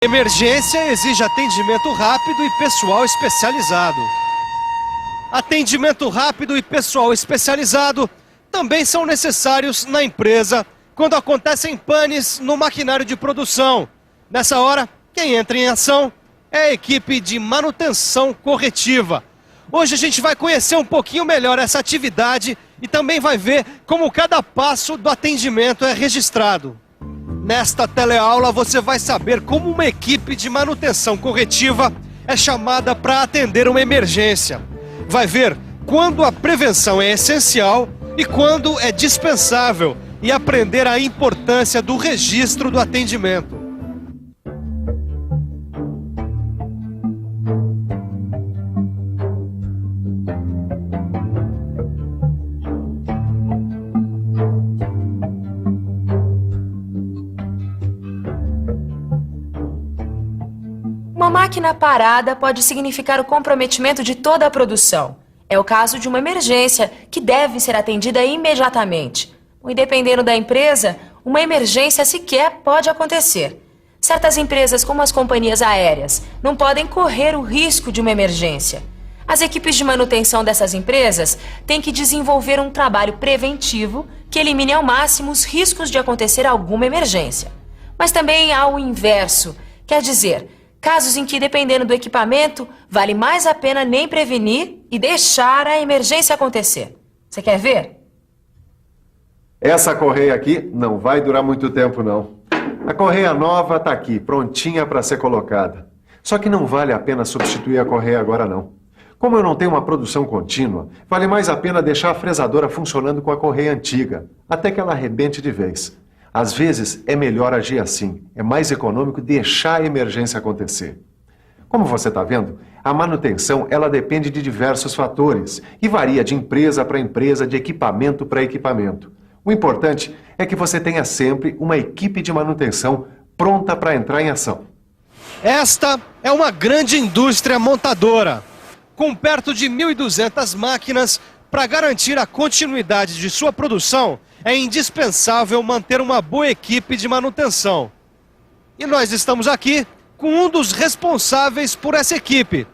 Emergência exige atendimento rápido e pessoal especializado. Atendimento rápido e pessoal especializado também são necessários na empresa quando acontecem panes no maquinário de produção. Nessa hora, quem entra em ação é a equipe de manutenção corretiva. Hoje a gente vai conhecer um pouquinho melhor essa atividade e também vai ver como cada passo do atendimento é registrado. Nesta teleaula você vai saber como uma equipe de manutenção corretiva é chamada para atender uma emergência. Vai ver quando a prevenção é essencial e quando é dispensável e aprender a importância do registro do atendimento. Uma máquina parada pode significar o comprometimento de toda a produção. É o caso de uma emergência que deve ser atendida imediatamente. E dependendo da empresa, uma emergência sequer pode acontecer. Certas empresas, como as companhias aéreas, não podem correr o risco de uma emergência. As equipes de manutenção dessas empresas têm que desenvolver um trabalho preventivo que elimine ao máximo os riscos de acontecer alguma emergência. Mas também há o inverso, quer dizer, casos em que, dependendo do equipamento, vale mais a pena nem prevenir e deixar a emergência acontecer. Você quer ver? Essa correia aqui não vai durar muito tempo, não. A correia nova está aqui, prontinha para ser colocada. Só que não vale a pena substituir a correia agora, não. Como eu não tenho uma produção contínua, vale mais a pena deixar a fresadora funcionando com a correia antiga, até que ela arrebente de vez. Às vezes, é melhor agir assim. É mais econômico deixar a emergência acontecer. Como você está vendo, a manutenção ela depende de diversos fatores e varia de empresa para empresa, de equipamento para equipamento. O importante é que você tenha sempre uma equipe de manutenção pronta para entrar em ação. Esta é uma grande indústria montadora, com perto de 1.200 máquinas. Para garantir a continuidade de sua produção, é indispensável manter uma boa equipe de manutenção. E nós estamos aqui com um dos responsáveis por essa equipe.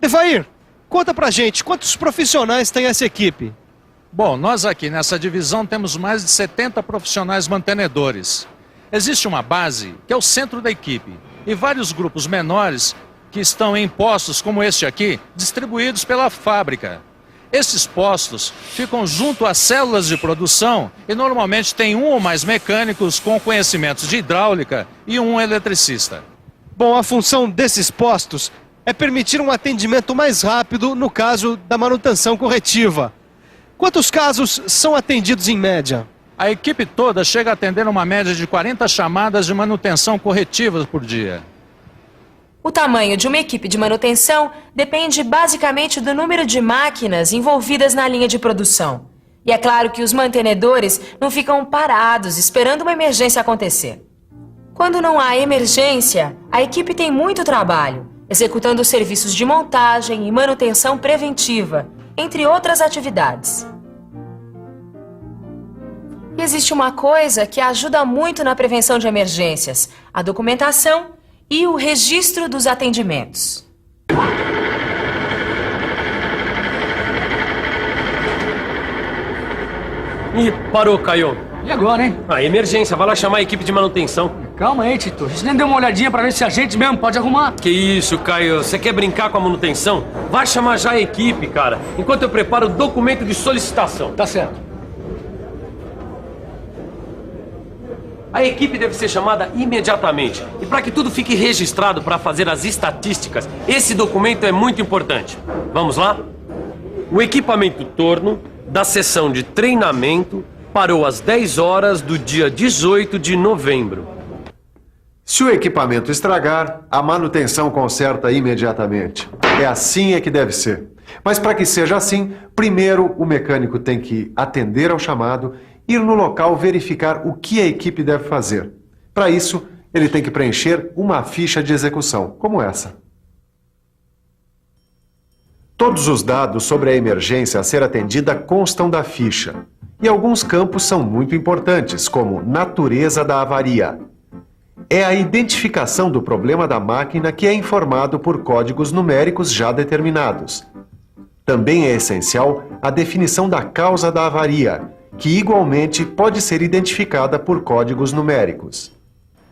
Evair, conta pra gente, quantos profissionais tem essa equipe? Bom, nós aqui nessa divisão temos mais de 70 profissionais mantenedores. Existe uma base, que é o centro da equipe, e vários grupos menores que estão em postos como este aqui, distribuídos pela fábrica. Esses postos ficam junto às células de produção e normalmente tem um ou mais mecânicos com conhecimentos de hidráulica e um eletricista. Bom, a função desses postos é permitir um atendimento mais rápido no caso da manutenção corretiva. Quantos casos são atendidos em média? A equipe toda chega a atender uma média de 40 chamadas de manutenção corretiva por dia. O tamanho de uma equipe de manutenção depende basicamente do número de máquinas envolvidas na linha de produção. E é claro que os mantenedores não ficam parados esperando uma emergência acontecer. Quando não há emergência, a equipe tem muito trabalho, executando serviços de montagem e manutenção preventiva, entre outras atividades. E existe uma coisa que ajuda muito na prevenção de emergências: a documentação e o registro dos atendimentos. Ih, parou, Caio. E agora, hein? Emergência, vai lá chamar a equipe de manutenção. Calma aí, Tito. A gente nem deu uma olhadinha pra ver se a gente mesmo pode arrumar. Que isso, Caio? Você quer brincar com a manutenção? Vai chamar já a equipe, cara, enquanto eu preparo o documento de solicitação. Tá certo. A equipe deve ser chamada imediatamente. E para que tudo fique registrado para fazer as estatísticas, esse documento é muito importante. Vamos lá? O equipamento torno da sessão de treinamento parou às 10 horas do dia 18 de novembro. Se o equipamento estragar, a manutenção conserta imediatamente. É assim que deve ser. Mas para que seja assim, primeiro o mecânico tem que atender ao chamado, ir no local verificar o que a equipe deve fazer. Para isso, ele tem que preencher uma ficha de execução, como essa. Todos os dados sobre a emergência a ser atendida constam da ficha. E alguns campos são muito importantes, como natureza da avaria. é a identificação do problema da máquina que é informado por códigos numéricos já determinados. Também é essencial a definição da causa da avaria, que igualmente pode ser identificada por códigos numéricos.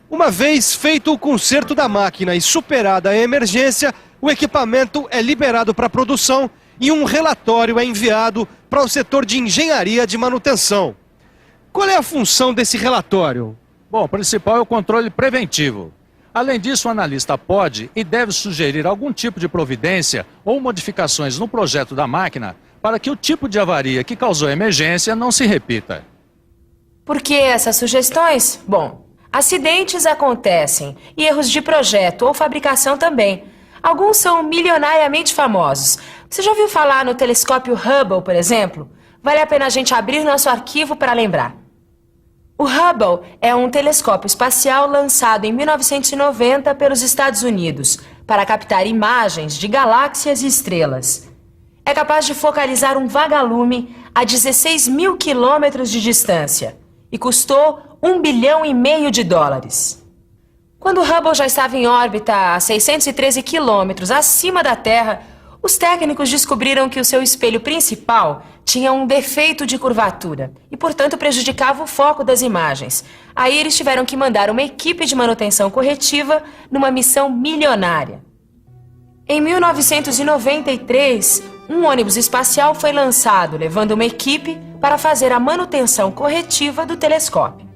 Uma vez feito o conserto da máquina e superada a emergência, o equipamento é liberado para produção e um relatório é enviado para o setor de engenharia de manutenção. Qual é a função desse relatório? Bom, o principal é o controle preventivo. Além disso, o analista pode e deve sugerir algum tipo de providência ou modificações no projeto da máquina para que o tipo de avaria que causou a emergência não se repita. Por que essas sugestões? Bom, acidentes acontecem e erros de projeto ou fabricação também. Alguns são milionariamente famosos. Você já ouviu falar no telescópio Hubble, por exemplo? Vale a pena a gente abrir nosso arquivo para lembrar. O Hubble é um telescópio espacial lançado em 1990 pelos Estados Unidos para captar imagens de galáxias e estrelas. É capaz de focalizar um vagalume a 16 mil quilômetros de distância e custou $1,5 bilhão. Quando o Hubble já estava em órbita a 613 quilômetros acima da Terra, os técnicos descobriram que o seu espelho principal tinha um defeito de curvatura e, portanto, prejudicava o foco das imagens. Aí eles tiveram que mandar uma equipe de manutenção corretiva numa missão milionária. Em 1993, um ônibus espacial foi lançado, levando uma equipe para fazer a manutenção corretiva do telescópio.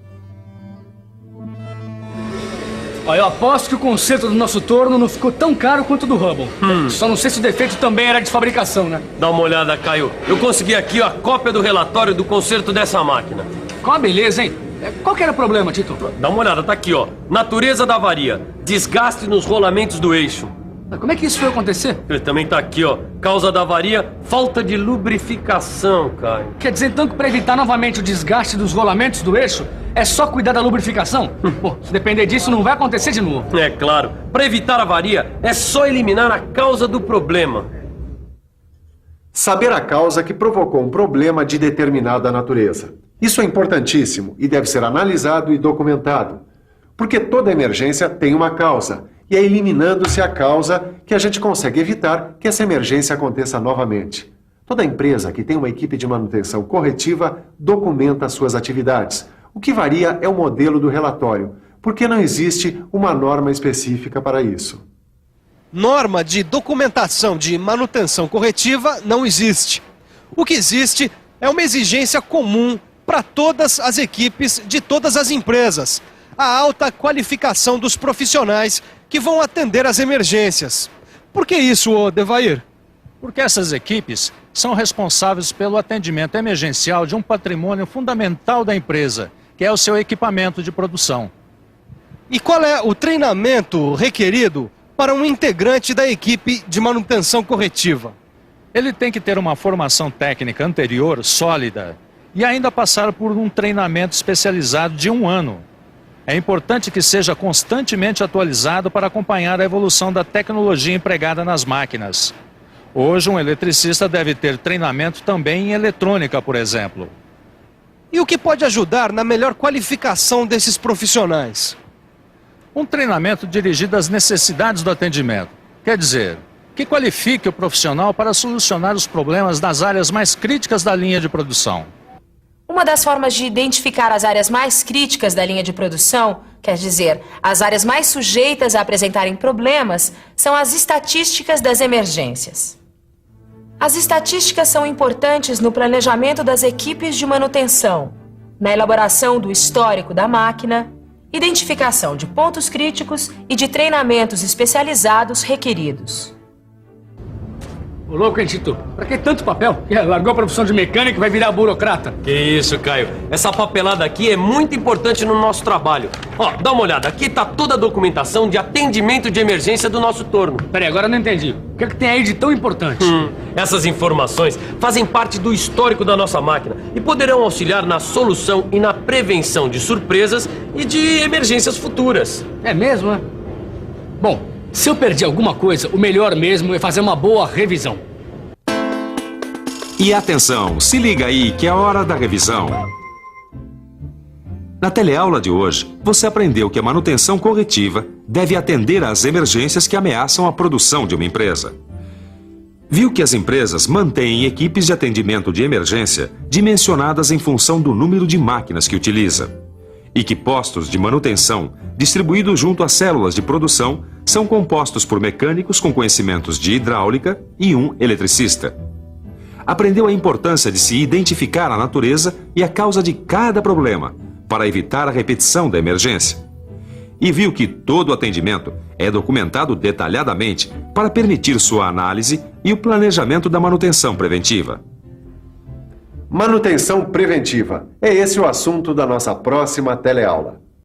Ó, eu aposto que o conserto do nosso torno não ficou tão caro quanto o do Hubble. Só não sei se o defeito também era de fabricação, né? Dá uma olhada, Caio. Eu consegui aqui a cópia do relatório do conserto dessa máquina. Qual a beleza, hein? Qual que era o problema, Tito? Dá uma olhada, tá aqui, ó. Natureza da avaria. Desgaste nos rolamentos do eixo. Como é que isso foi acontecer? Ele também tá aqui, ó. Causa da avaria, falta de lubrificação, Caio. Quer dizer, então, que para evitar novamente o desgaste dos rolamentos do eixo, é só cuidar da lubrificação? Pô, se depender disso, não vai acontecer de novo. É claro. Para evitar a avaria, é só eliminar a causa do problema. Saber a causa que provocou um problema de determinada natureza. Isso é importantíssimo e deve ser analisado e documentado. Porque toda emergência tem uma causa. E é eliminando-se a causa que a gente consegue evitar que essa emergência aconteça novamente. Toda empresa que tem uma equipe de manutenção corretiva documenta suas atividades. O que varia é o modelo do relatório, porque não existe uma norma específica para isso. Norma de documentação de manutenção corretiva não existe. O que existe é uma exigência comum para todas as equipes de todas as empresas. A alta qualificação dos profissionais que vão atender as emergências. Por que isso, Odevair? Porque essas equipes são responsáveis pelo atendimento emergencial de um patrimônio fundamental da empresa, que é o seu equipamento de produção. E qual é o treinamento requerido para um integrante da equipe de manutenção corretiva? Ele tem que ter uma formação técnica anterior sólida e ainda passar por um treinamento especializado de 1 ano. É importante que seja constantemente atualizado para acompanhar a evolução da tecnologia empregada nas máquinas. Hoje, um eletricista deve ter treinamento também em eletrônica, por exemplo. E o que pode ajudar na melhor qualificação desses profissionais? Um treinamento dirigido às necessidades do atendimento. Quer dizer, que qualifique o profissional para solucionar os problemas nas áreas mais críticas da linha de produção. Uma das formas de identificar as áreas mais críticas da linha de produção, quer dizer, as áreas mais sujeitas a apresentarem problemas, são as estatísticas das emergências. As estatísticas são importantes no planejamento das equipes de manutenção, na elaboração do histórico da máquina, identificação de pontos críticos e de treinamentos especializados requeridos. Ô louco, hein, Tito? Pra que tanto papel? Largou a profissão de mecânico e vai virar burocrata. Que isso, Caio. Essa papelada aqui é muito importante no nosso trabalho. Ó, dá uma olhada. Aqui tá toda a documentação de atendimento de emergência do nosso torno. Peraí, agora eu não entendi. O que é que tem aí de tão importante? Essas informações fazem parte do histórico da nossa máquina e poderão auxiliar na solução e na prevenção de surpresas e de emergências futuras. É mesmo, né? Bom, se eu perdi alguma coisa, o melhor mesmo é fazer uma boa revisão. E atenção, se liga aí que é hora da revisão. Na teleaula de hoje, você aprendeu que a manutenção corretiva deve atender às emergências que ameaçam a produção de uma empresa. Viu que as empresas mantêm equipes de atendimento de emergência dimensionadas em função do número de máquinas que utiliza. E que postos de manutenção, distribuídos junto às células de produção, são compostos por mecânicos com conhecimentos de hidráulica e um eletricista. Aprendeu a importância de se identificar a natureza e a causa de cada problema, para evitar a repetição da emergência. E viu que todo o atendimento é documentado detalhadamente para permitir sua análise e o planejamento da manutenção preventiva. Manutenção preventiva. É esse o assunto da nossa próxima teleaula.